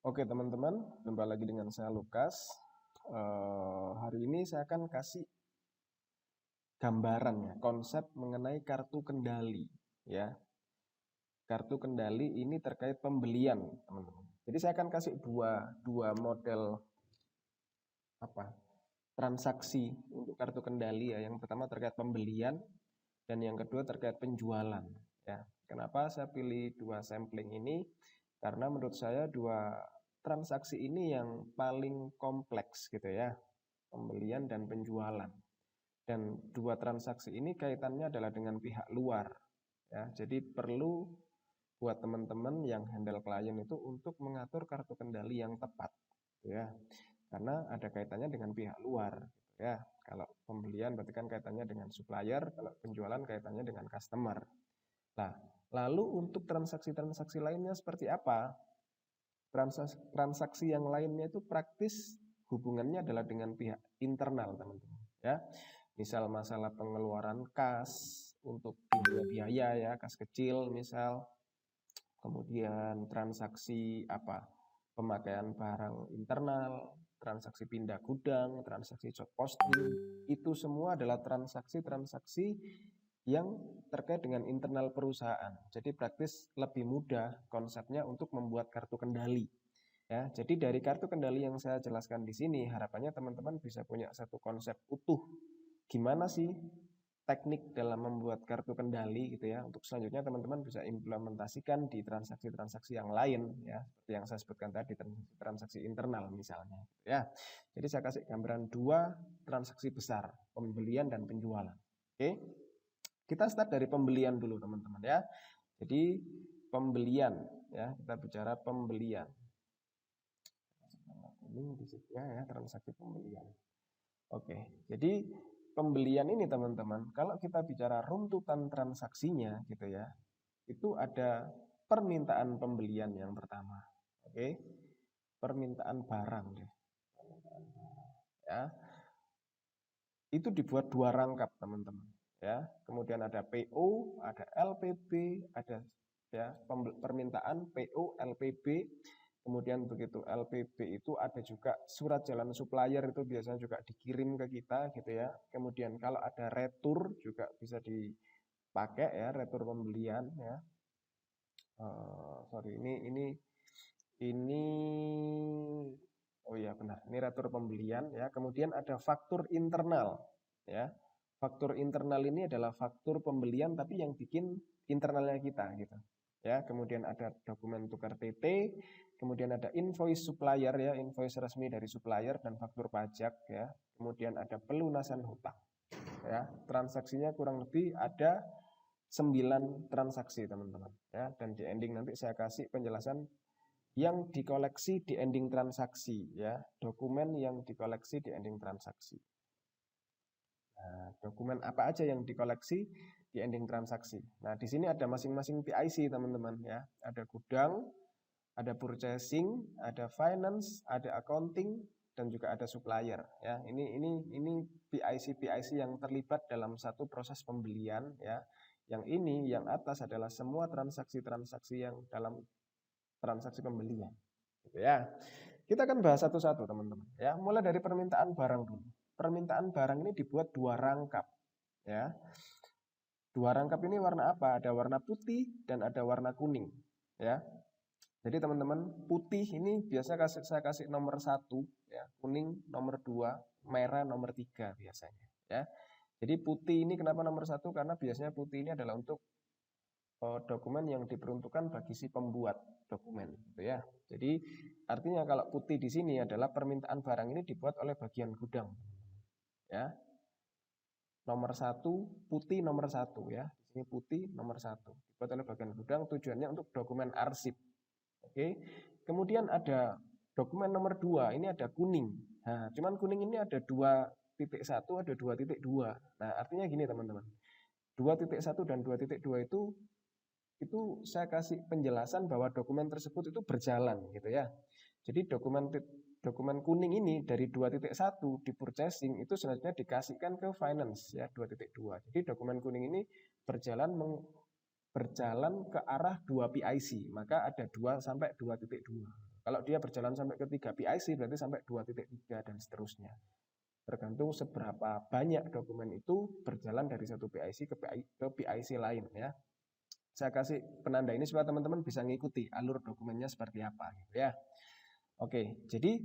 Oke teman-teman, jumpa lagi dengan saya Lukas. Hari ini saya akan kasih gambaran ya, konsep mengenai kartu kendali ya. Kartu kendali ini terkait pembelian teman-teman. Jadi saya akan kasih dua model transaksi untuk kartu kendali ya. Yang pertama terkait pembelian dan yang kedua terkait penjualan ya. Kenapa saya pilih dua sampling ini? Karena menurut saya dua transaksi ini yang paling kompleks gitu ya, pembelian dan penjualan. Dan dua transaksi ini kaitannya adalah dengan pihak luar ya. Jadi perlu buat teman-teman yang handle klien itu untuk mengatur kartu kendali yang tepat gitu ya. Karena ada kaitannya dengan pihak luar gitu ya. Kalau pembelian berarti kan kaitannya dengan supplier, kalau penjualan kaitannya dengan customer. Nah, lalu untuk transaksi-transaksi lainnya seperti apa? Transaksi yang lainnya itu praktis hubungannya adalah dengan pihak internal, teman-teman. Ya, misal masalah pengeluaran kas untuk biaya ya, kas kecil misal, kemudian transaksi pemakaian barang internal, transaksi pindah gudang, transaksi job posting, itu semua adalah transaksi-transaksi yang terkait dengan internal perusahaan. Jadi praktis lebih mudah konsepnya untuk membuat kartu kendali. Ya, jadi dari kartu kendali yang saya jelaskan di sini, harapannya teman-teman bisa punya satu konsep utuh. Gimana sih teknik dalam membuat kartu kendali gitu ya. Untuk selanjutnya teman-teman bisa implementasikan di transaksi-transaksi yang lain ya, seperti yang saya sebutkan tadi, transaksi internal misalnya ya. Jadi saya kasih gambaran dua transaksi besar, pembelian dan penjualan. Oke. Kita start dari pembelian dulu teman-teman ya. Jadi pembelian ya, kita bicara pembelian. Ini di situ ya, transaksi pembelian. Oke, jadi pembelian ini teman-teman, kalau kita bicara runtutan transaksinya gitu ya, itu ada permintaan pembelian yang pertama. Oke, permintaan barang deh. Ya, itu dibuat dua rangkap teman-teman. Ya, kemudian ada PO, ada LPB, ada ya permintaan PO, LPB. Kemudian begitu LPB itu ada juga surat jalan supplier, itu biasanya juga dikirim ke kita gitu ya. Kemudian kalau ada retur juga bisa dipakai ya, retur pembelian ya. Sorry, ini oh iya benar, ini retur pembelian ya. Kemudian ada faktur internal ya. Faktur internal ini adalah faktur pembelian tapi yang bikin internalnya kita gitu. Ya, kemudian ada dokumen tukar TT, kemudian ada invoice supplier ya, invoice resmi dari supplier dan faktur pajak ya. Kemudian ada pelunasan hutang. Ya, transaksinya kurang lebih ada 9 transaksi teman-teman ya, dan di ending nanti saya kasih penjelasan yang dikoleksi di ending transaksi ya, dokumen yang dikoleksi di ending transaksi. Nah, dokumen apa aja yang dikoleksi di ending transaksi. Nah, di sini ada masing-masing PIC teman-teman ya. Ada gudang, ada purchasing, ada finance, ada accounting, dan juga ada supplier ya. Ini PIC yang terlibat dalam satu proses pembelian ya. Yang ini yang atas adalah semua transaksi-transaksi yang dalam transaksi pembelian gitu ya. Kita akan bahas satu-satu teman-teman ya. Mulai dari permintaan barang dulu. Permintaan barang ini dibuat dua rangkap ya. Dua rangkap ini warna apa? Ada warna putih dan ada warna kuning ya. Jadi teman-teman, putih ini biasa saya kasih nomor 1 ya, kuning nomor 2, merah nomor 3 biasanya ya. Jadi putih ini kenapa nomor 1? Karena biasanya putih ini adalah untuk dokumen yang diperuntukkan bagi si pembuat dokumen gitu ya. Jadi artinya kalau putih di sini adalah permintaan barang ini dibuat oleh bagian gudang ya. Nomor 1 putih nomor 1 ya. Di sini putih nomor 1 dibuat oleh bagian gudang, tujuannya untuk dokumen arsip. Oke. Kemudian ada dokumen nomor 2, ini ada kuning. Nah, cuman kuning ini ada 2.1, ada 2.2. Nah, artinya gini teman-teman. 2.1 dan 2.2 itu saya kasih penjelasan bahwa dokumen tersebut itu berjalan gitu ya. Jadi dokumen kuning ini dari 2.1 di purchasing itu selanjutnya dikasihkan ke finance ya 2.2. Jadi dokumen kuning ini berjalan ke arah 2 PIC, maka ada 2 sampai 2.2. Kalau dia berjalan sampai ke 3 PIC berarti sampai 2.3 dan seterusnya. Tergantung seberapa banyak dokumen itu berjalan dari satu PIC ke PIC lain ya. Saya kasih penanda ini supaya teman-teman bisa mengikuti alur dokumennya seperti apa gitu ya. Oke, jadi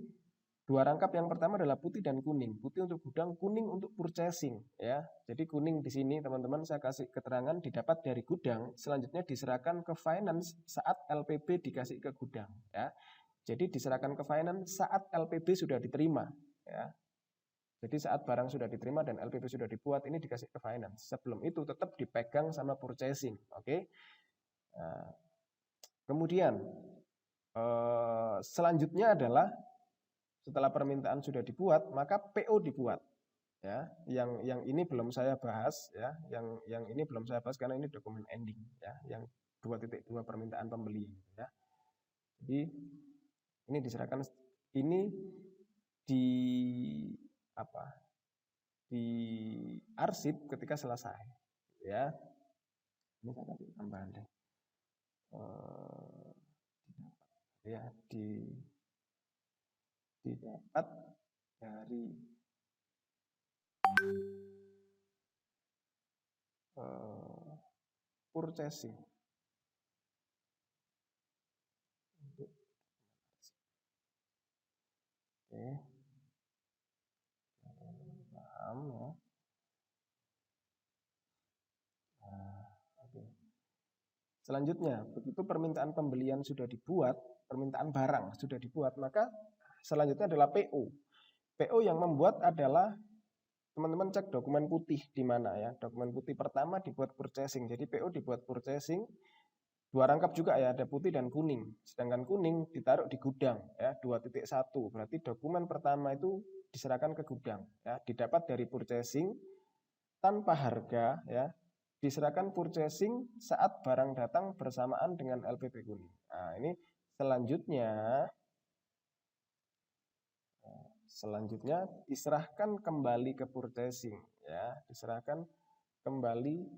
dua rangkap yang pertama adalah putih dan kuning. Putih untuk gudang, kuning untuk purchasing ya. Jadi kuning di sini teman-teman saya kasih keterangan didapat dari gudang, selanjutnya diserahkan ke finance saat LPB dikasih ke gudang ya. Jadi diserahkan ke finance saat LPB sudah diterima ya. Jadi saat barang sudah diterima dan LPB sudah dibuat, ini dikasih ke finance. Sebelum itu tetap dipegang sama purchasing. Oke. Nah, kemudian selanjutnya adalah setelah permintaan sudah dibuat, maka PO dibuat. Ya, yang ini belum saya bahas ya. Yang ini belum saya bahas karena ini dokumen ending ya, yang 2.2 permintaan pembeli ya. Jadi ini diserahkan, ini di apa? Di arsip ketika selesai ya. Ini saya kasih tambahan deh. Ya, didapat dari purchasing. Oke. Paham ya. Nah, oke. Selanjutnya, begitu permintaan pembelian sudah dibuat, permintaan barang sudah dibuat, maka selanjutnya adalah PO. PO yang membuat adalah teman-teman cek dokumen putih di mana ya. Dokumen putih pertama dibuat purchasing. Jadi PO dibuat purchasing. Dua rangkap juga ya, ada putih dan kuning. Sedangkan kuning ditaruh di gudang ya, 2.1. Berarti dokumen pertama itu diserahkan ke gudang ya, didapat dari purchasing tanpa harga ya, diserahkan purchasing saat barang datang bersamaan dengan LPB kuning. Nah, ini selanjutnya diserahkan kembali ke purchasing ya, diserahkan kembali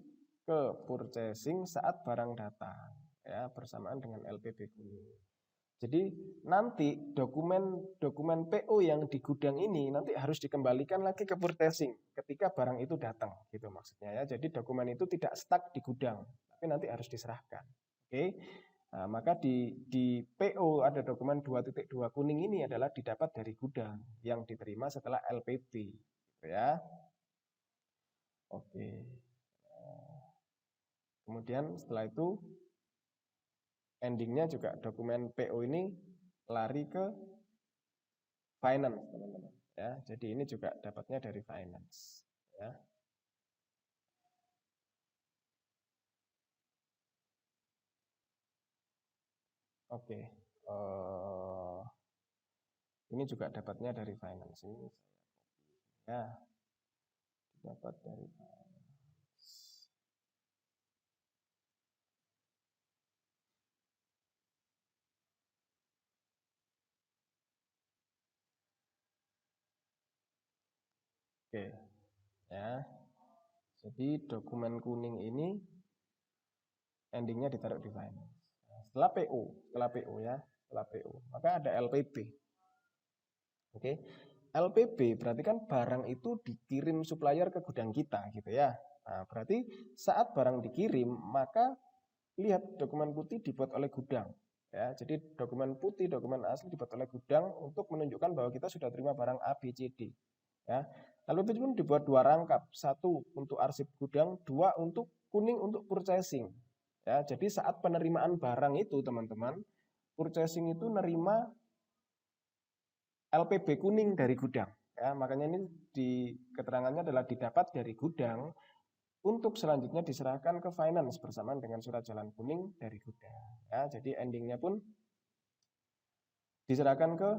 ke purchasing saat barang datang ya, bersamaan dengan LPB kuning. Jadi nanti dokumen PO yang di gudang ini nanti harus dikembalikan lagi ke purchasing ketika barang itu datang gitu maksudnya ya. Jadi dokumen itu tidak stuck di gudang, tapi nanti harus diserahkan. Oke. Nah, maka di PO ada dokumen 2.2 kuning ini adalah didapat dari gudang yang diterima setelah LPB gitu ya. Oke. Kemudian setelah itu endingnya juga dokumen PO ini lari ke finance teman-teman ya. Jadi ini juga dapatnya dari finance ya. Oke. Ini juga dapatnya dari finance ini ya, dapat dari finance. Oke ya. Jadi dokumen kuning ini endingnya ditaruh di finance. Setelah PO ya, setelah PO, maka ada LPB. Oke. LPB berarti kan barang itu dikirim supplier ke gudang kita gitu ya. Nah, berarti saat barang dikirim maka lihat dokumen putih dibuat oleh gudang ya. Jadi dokumen putih, dokumen asli dibuat oleh gudang untuk menunjukkan bahwa kita sudah terima barang A, B, C, D ya. LPB pun dibuat dua rangkap, satu untuk arsip gudang, dua untuk kuning untuk purchasing ya. Jadi saat penerimaan barang itu teman-teman, purchasing itu nerima LPB kuning dari gudang ya. Makanya ini di keterangannya adalah didapat dari gudang untuk selanjutnya diserahkan ke finance bersamaan dengan surat jalan kuning dari gudang ya. Jadi endingnya pun diserahkan ke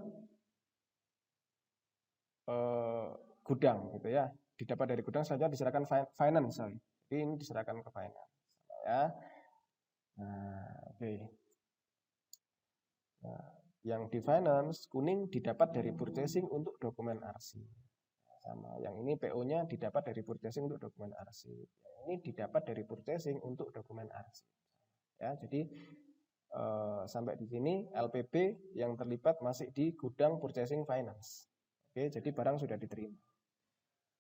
gudang gitu ya, didapat dari gudang saja diserahkan finance. Jadi ini diserahkan ke finance ya. Nah, oke. Nah, yang di finance kuning didapat dari purchasing untuk dokumen arsip. Sama yang ini PO-nya didapat dari purchasing untuk dokumen arsip. Yang ini didapat dari purchasing untuk dokumen arsip. Ya, jadi sampai di sini LPB yang terlibat masih di gudang purchasing finance. Oke, jadi barang sudah diterima.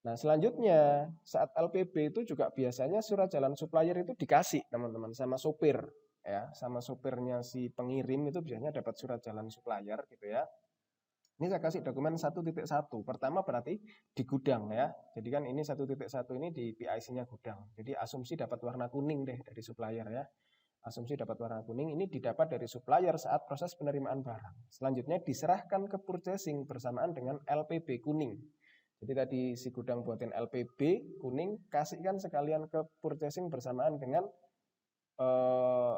Nah, selanjutnya saat LPB itu juga biasanya surat jalan supplier itu dikasih teman-teman sama sopir ya, sama sopirnya si pengirim itu biasanya dapat surat jalan supplier gitu ya. Ini saya kasih dokumen 1.1. Pertama berarti di gudang ya. Jadi kan ini 1.1 ini di PIC-nya gudang. Jadi asumsi dapat warna kuning deh dari supplier ya. Asumsi dapat warna kuning ini didapat dari supplier saat proses penerimaan barang. Selanjutnya diserahkan ke purchasing bersamaan dengan LPB kuning. Jadi tadi si gudang buatin LPB kuning, kasihkan sekalian ke purchasing bersamaan dengan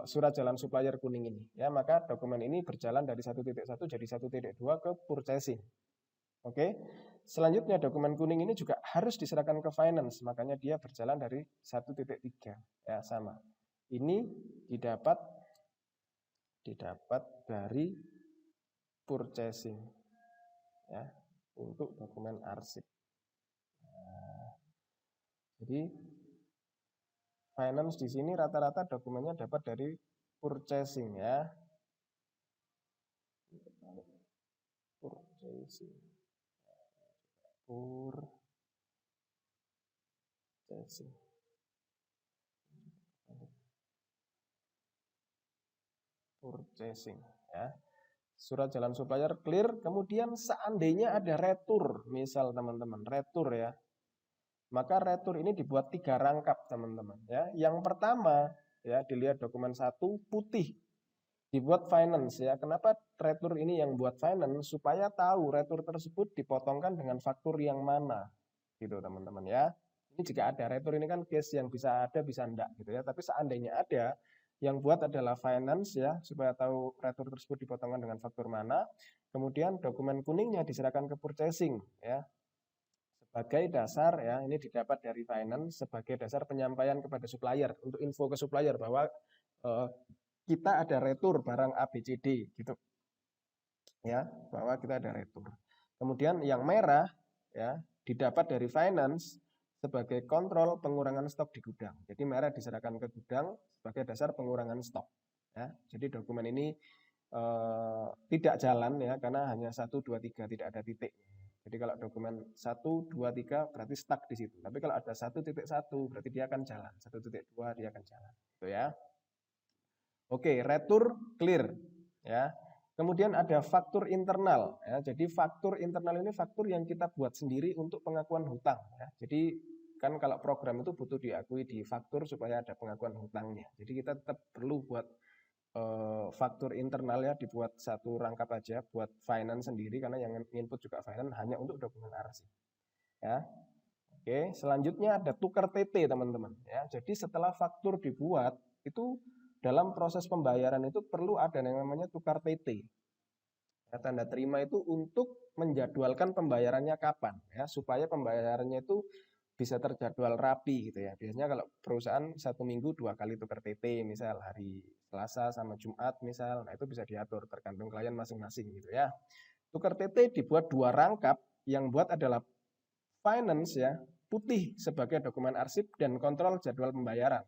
surat jalan supplier kuning ini. Ya, maka dokumen ini berjalan dari 1.1 jadi 1.2 ke purchasing. Oke. Selanjutnya dokumen kuning ini juga harus diserahkan ke finance, makanya dia berjalan dari 1.3. Ya, sama. Ini didapat dari purchasing. Ya, untuk dokumen arsip. Jadi finance di sini rata-rata dokumennya dapat dari purchasing ya. Purchasing. Purchasing ya. Surat jalan supplier clear, kemudian seandainya ada retur, misal teman-teman, retur ya. Maka retur ini dibuat 3 rangkap teman-teman ya. Yang pertama ya, dilihat dokumen 1 putih. Dibuat finance ya. Kenapa retur ini yang buat finance? Supaya tahu retur tersebut dipotongkan dengan faktur yang mana. Gitu teman-teman ya. Ini jika ada retur ini kan case yang bisa ada bisa enggak gitu ya. Tapi seandainya ada, yang buat adalah finance ya, supaya tahu retur tersebut dipotongkan dengan faktur mana. Kemudian dokumen kuningnya diserahkan ke purchasing ya. Sebagai dasar ya, ini didapat dari finance sebagai dasar penyampaian kepada supplier untuk info ke supplier bahwa kita ada retur barang ABCD gitu. Ya, bahwa kita ada retur. Kemudian yang merah ya, didapat dari finance sebagai kontrol pengurangan stok di gudang. Jadi merah diserahkan ke gudang sebagai dasar pengurangan stok. Ya, jadi dokumen ini tidak jalan ya karena hanya 1, 2, 3 tidak ada titik. Jadi kalau dokumen 1, 2, 3 berarti stuck di situ. Tapi kalau ada 1.1 berarti dia akan jalan. 1.2 dia akan jalan. Gitu ya. Oke, retur clear ya. Kemudian ada faktur internal ya. Jadi faktur internal ini faktur yang kita buat sendiri untuk pengakuan hutang ya. Jadi kan kalau program itu butuh diakui di faktur supaya ada pengakuan hutangnya. Jadi kita tetap perlu buat faktur internal ya, dibuat 1 rangkap aja buat finance sendiri karena yang input juga finance hanya untuk dokumen arsip. Ya. Oke, selanjutnya ada tukar TT teman-teman ya. Jadi setelah faktur dibuat itu dalam proses pembayaran itu perlu ada yang namanya tukar TT. Ya, tanda terima itu untuk menjadwalkan pembayarannya kapan ya, supaya pembayarannya itu bisa terjadwal rapi gitu ya. Biasanya kalau perusahaan 1 minggu 2 kali tukar TT, misal hari Selasa sama Jumat misal, nah itu bisa diatur tergantung klien masing-masing gitu ya. Tukar TT dibuat 2 rangkap, yang buat adalah finance ya, putih sebagai dokumen arsip dan kontrol jadwal pembayaran.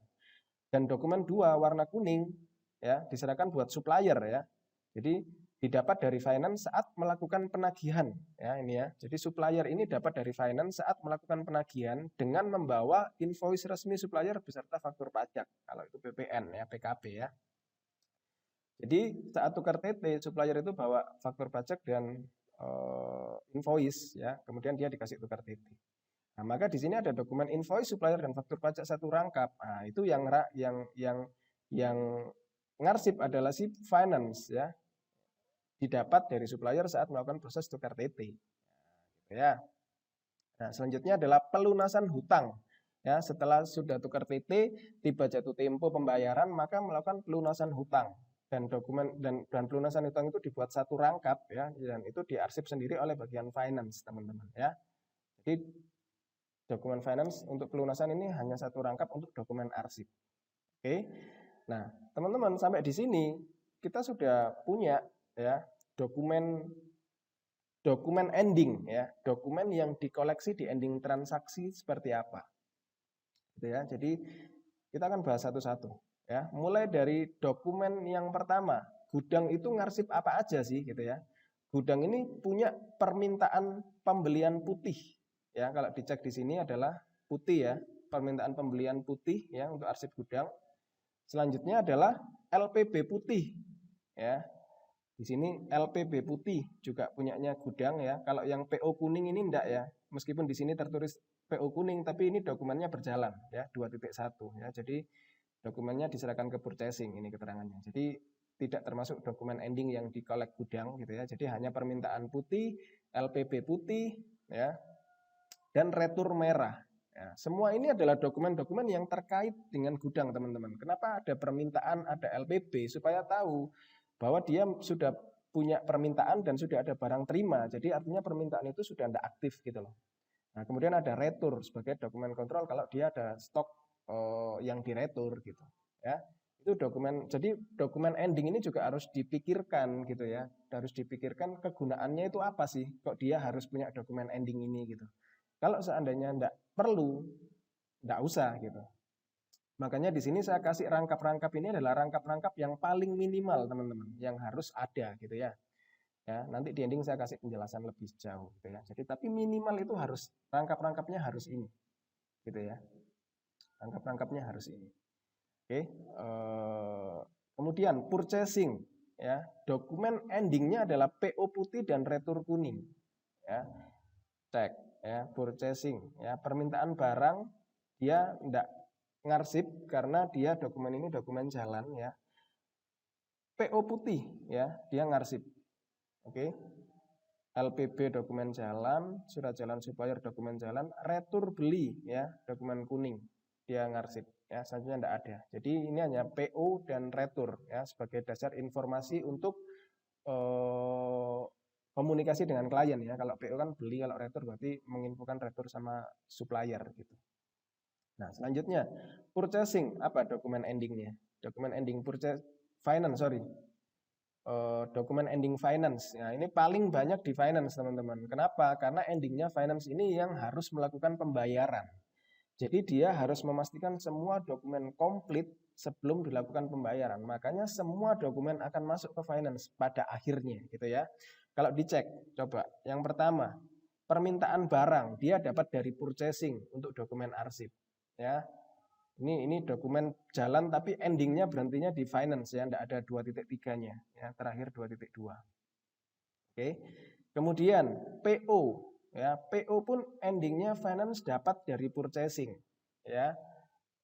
Dan dokumen 2 warna kuning ya diserahkan buat supplier ya. Jadi didapat dari finance saat melakukan penagihan ya ini ya. Jadi supplier ini dapat dari finance saat melakukan penagihan dengan membawa invoice resmi supplier beserta faktur pajak. Kalau itu PPN ya, PKB ya. Jadi saat tukar TT supplier itu bawa faktur pajak dan invoice ya, kemudian dia dikasih tukar TT. Nah, maka di sini ada dokumen invoice supplier dan faktur pajak 1 rangkap. Nah, itu yang ngarsip adalah si finance ya. Didapat dari supplier saat melakukan proses tukar TT. Nah, ya. Nah, selanjutnya adalah pelunasan hutang. Ya, setelah sudah tukar TT, tiba jatuh tempo pembayaran, maka melakukan pelunasan hutang. Dan dokumen dan pelunasan hutang itu dibuat 1 rangkap ya, dan itu diarsip sendiri oleh bagian finance, teman-teman ya. Jadi dokumen finance untuk pelunasan ini hanya 1 rangkap untuk dokumen arsip. Oke. Nah, teman-teman sampai di sini kita sudah punya ya dokumen ending ya, dokumen yang dikoleksi di ending transaksi seperti apa. Gitu ya. Jadi kita akan bahas satu-satu Ya, mulai dari dokumen yang pertama, gudang itu ngarsip apa aja sih gitu ya. Gudang ini punya permintaan pembelian putih. Ya, kalau dicek di sini adalah putih ya, permintaan pembelian putih ya untuk arsip gudang. Selanjutnya adalah LPB putih ya. Di sini LPB putih juga punyanya gudang ya. Kalau yang PO kuning ini enggak ya. Meskipun di sini tertulis PO kuning tapi ini dokumennya berjalan ya 2.1 ya. Jadi dokumennya diserahkan ke purchasing ini keterangannya. Jadi tidak termasuk dokumen ending yang dikolek gudang gitu ya. Jadi hanya permintaan putih, LPB putih ya dan retur merah. Ya, semua ini adalah dokumen-dokumen yang terkait dengan gudang teman-teman. Kenapa ada permintaan, ada LPB supaya tahu bahwa dia sudah punya permintaan dan sudah ada barang terima. Jadi artinya permintaan itu sudah tidak aktif gitu loh. Nah, kemudian ada retur sebagai dokumen kontrol kalau dia ada stok yang diretur gitu. Ya. Itu dokumen. Jadi dokumen ending ini juga harus dipikirkan gitu ya. Harus dipikirkan kegunaannya itu apa sih? Kok dia harus punya dokumen ending ini gitu. Kalau seandainya tidak perlu, tidak usah gitu. Makanya di sini saya kasih rangkap-rangkap ini adalah rangkap-rangkap yang paling minimal teman-teman, yang harus ada gitu ya. Ya, nanti di ending saya kasih penjelasan lebih jauh gitu ya. Jadi tapi minimal itu harus rangkap-rangkapnya harus ini. Gitu ya. Rangkap-rangkapnya harus ini. Oke, kemudian purchasing ya. Dokumen endingnya adalah PO putih dan retur kuning. Ya. Cek ya, purchasing ya, permintaan barang dia tidak ngarsip karena dia dokumen ini dokumen jalan ya. PO putih ya, dia ngarsip. Oke. LPB dokumen jalan, surat jalan supplier dokumen jalan, retur beli ya, dokumen kuning. Dia ngarsip ya, selanjutnya tidak ada. Jadi ini hanya PO dan retur ya sebagai dasar informasi untuk komunikasi dengan klien ya. Kalau PO kan beli, kalau retur berarti menginfokan retur sama supplier gitu. Nah, selanjutnya purchasing, apa dokumen endingnya? Dokumen ending purchase finance, sorry. Dokumen ending finance. Nah, ini paling banyak di finance, teman-teman. Kenapa? Karena endingnya finance ini yang harus melakukan pembayaran. Jadi dia harus memastikan semua dokumen komplit sebelum dilakukan pembayaran. Makanya semua dokumen akan masuk ke finance pada akhirnya gitu ya. Kalau dicek, coba yang pertama, permintaan barang dia dapat dari purchasing untuk dokumen arsip ya. Ini dokumen jalan tapi endingnya berhentinya di finance ya, tidak ada 2.3-nya ya, terakhir 2.2. Oke. Kemudian PO ya, PO pun endingnya finance dapat dari purchasing ya.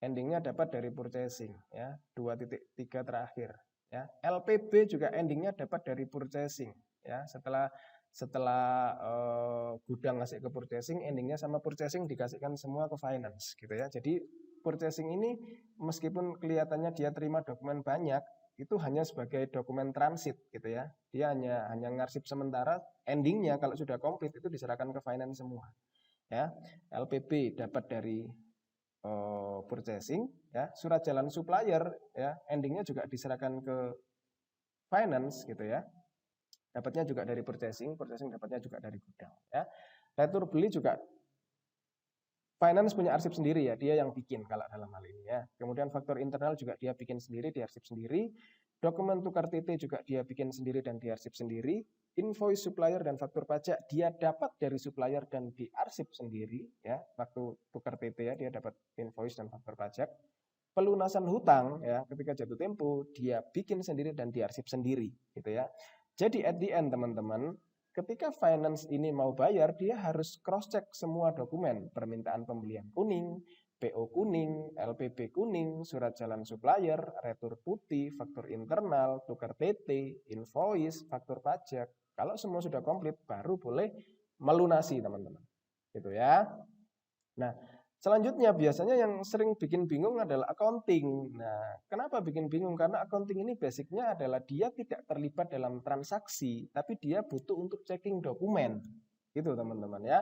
Endingnya dapat dari purchasing ya, 2.3 terakhir ya. LPB juga endingnya dapat dari purchasing ya. Setelah gudang ngasih ke purchasing, endingnya sama purchasing dikasihkan semua ke finance gitu ya. Jadi purchasing ini meskipun kelihatannya dia terima dokumen banyak, itu hanya sebagai dokumen transit gitu ya. Dia hanya ngarsip sementara, endingnya kalau sudah komplit itu diserahkan ke finance semua. Ya. LPB dapat dari purchasing ya, surat jalan supplier ya, endingnya juga diserahkan ke finance gitu ya. Dapatnya juga dari purchasing dapatnya juga dari gudang ya. Retur beli juga finance punya arsip sendiri ya, dia yang bikin kalau dalam hal ini ya. Kemudian faktor internal juga dia bikin sendiri, diarsip sendiri. Dokumen tukar TT juga dia bikin sendiri dan diarsip sendiri. Invoice supplier dan faktur pajak dia dapat dari supplier dan diarsip sendiri ya. Waktu tukar TT ya dia dapat invoice dan faktur pajak. Pelunasan hutang ya, ketika jatuh tempo dia bikin sendiri dan diarsip sendiri gitu ya. Jadi at the end teman-teman, ketika finance ini mau bayar, dia harus cross-check semua dokumen. Permintaan pembelian kuning, PO kuning, LPB kuning, surat jalan supplier, retur putih, faktur internal, tukar TT, invoice, faktur pajak. Kalau semua sudah komplit, baru boleh melunasi teman-teman. Gitu ya. Nah, selanjutnya biasanya yang sering bikin bingung adalah accounting. Nah, kenapa bikin bingung? Karena accounting ini basicnya adalah dia tidak terlibat dalam transaksi, tapi dia butuh untuk checking dokumen. Gitu teman-teman ya.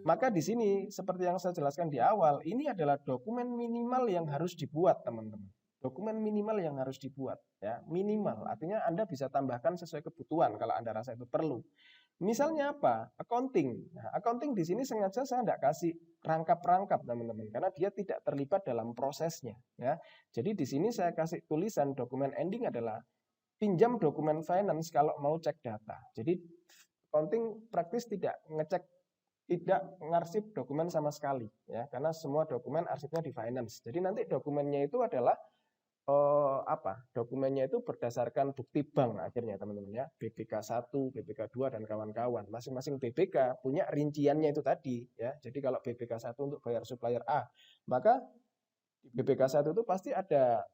Maka di sini seperti yang saya jelaskan di awal, ini adalah dokumen minimal yang harus dibuat teman-teman. Dokumen minimal yang harus dibuat ya, minimal. Artinya Anda bisa tambahkan sesuai kebutuhan kalau Anda rasa itu perlu. Misalnya apa? Accounting. Nah, accounting di sini sengaja saya tidak kasih rangkap-rangkap teman-teman, karena dia tidak terlibat dalam prosesnya. Ya, jadi di sini saya kasih tulisan dokumen ending adalah pinjam dokumen finance kalau mau cek data. Jadi accounting praktis tidak ngecek, tidak ngarsip dokumen sama sekali, ya, karena semua dokumen arsipnya di finance. Jadi nanti dokumennya itu adalah dokumennya itu berdasarkan bukti bank akhirnya teman-teman ya, BPK 1, BPK 2 dan kawan-kawan. Masing-masing BPK punya rinciannya itu tadi ya. Jadi kalau BPK 1 untuk bayar supplier A, maka di BPK 1 itu pasti ada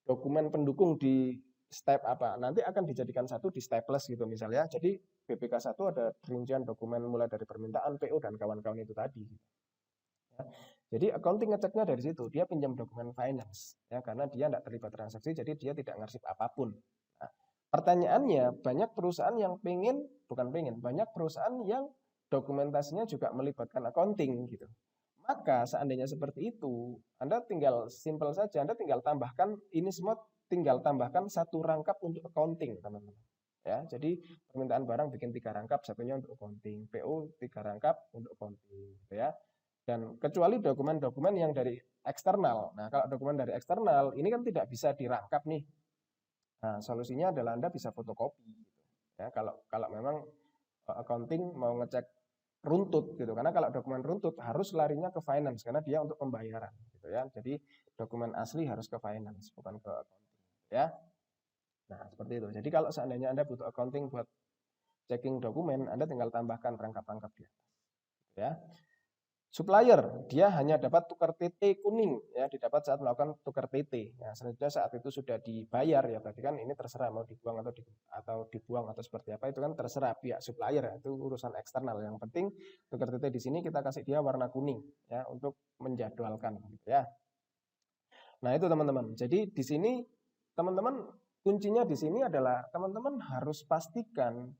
dokumen pendukung di step apa. Nanti akan dijadikan satu di staples gitu misalnya. Jadi BPK 1 ada rincian dokumen mulai dari permintaan, PO dan kawan-kawan itu tadi. Ya. Jadi accounting ngeceknya dari situ, dia pinjam dokumen finance, ya, karena dia tidak terlibat transaksi, jadi dia tidak ngarsip apapun. Nah, pertanyaannya, banyak perusahaan yang banyak perusahaan yang dokumentasinya juga melibatkan accounting gitu. Maka seandainya seperti itu, Anda tinggal simpel saja, Anda tinggal tambahkan ini semua, tinggal tambahkan satu rangkap untuk accounting, teman-teman. Ya, jadi permintaan barang bikin 3 rangkap, satunya untuk accounting, PO 3 rangkap untuk accounting, gitu ya. Dan kecuali dokumen-dokumen yang dari eksternal. Nah, kalau dokumen dari eksternal, ini kan tidak bisa dirangkap nih. Nah, solusinya adalah Anda bisa fotokopi. Ya, kalau memang accounting mau ngecek runtut gitu. Karena kalau dokumen runtut harus larinya ke finance karena dia untuk pembayaran gitu ya. Jadi dokumen asli harus ke finance bukan ke accounting ya. Nah, seperti itu. Jadi kalau seandainya Anda butuh accounting buat checking dokumen, Anda tinggal tambahkan rangkap-rangkap dia. Ya. Supplier, dia hanya dapat tukar TT kuning, ya, didapat saat melakukan tukar TT. Nah, selanjutnya saat itu sudah dibayar, ya, berarti kan ini terserah mau dibuang atau dibuang atau seperti apa, itu kan terserah pihak supplier, ya, itu urusan eksternal. Yang penting tukar TT di sini kita kasih dia warna kuning, ya, untuk menjadwalkan, gitu ya. Nah, itu teman-teman. Jadi di sini teman-teman kuncinya di sini adalah teman-teman harus pastikan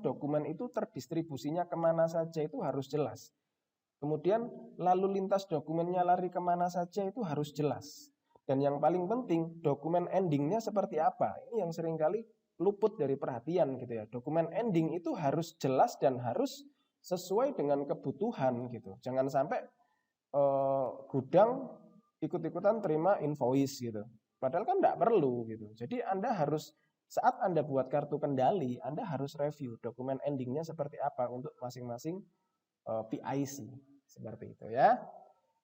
dokumen itu terdistribusinya kemana saja itu harus jelas. Kemudian lalu lintas dokumennya lari kemana saja itu harus jelas. Dan yang paling penting dokumen endingnya seperti apa. Ini yang seringkali luput dari perhatian gitu ya. Dokumen ending itu harus jelas dan harus sesuai dengan kebutuhan gitu. Jangan sampai gudang ikut-ikutan terima invoice gitu. Padahal kan tidak perlu gitu. Jadi Anda harus saat Anda buat kartu kendali, Anda harus review dokumen endingnya seperti apa untuk masing-masing PIC. Seperti itu ya.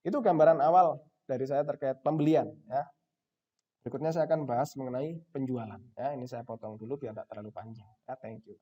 Itu gambaran awal dari saya terkait pembelian ya. Berikutnya saya akan bahas mengenai penjualan ya. Ini saya potong dulu biar tidak terlalu panjang. Ya, thank you.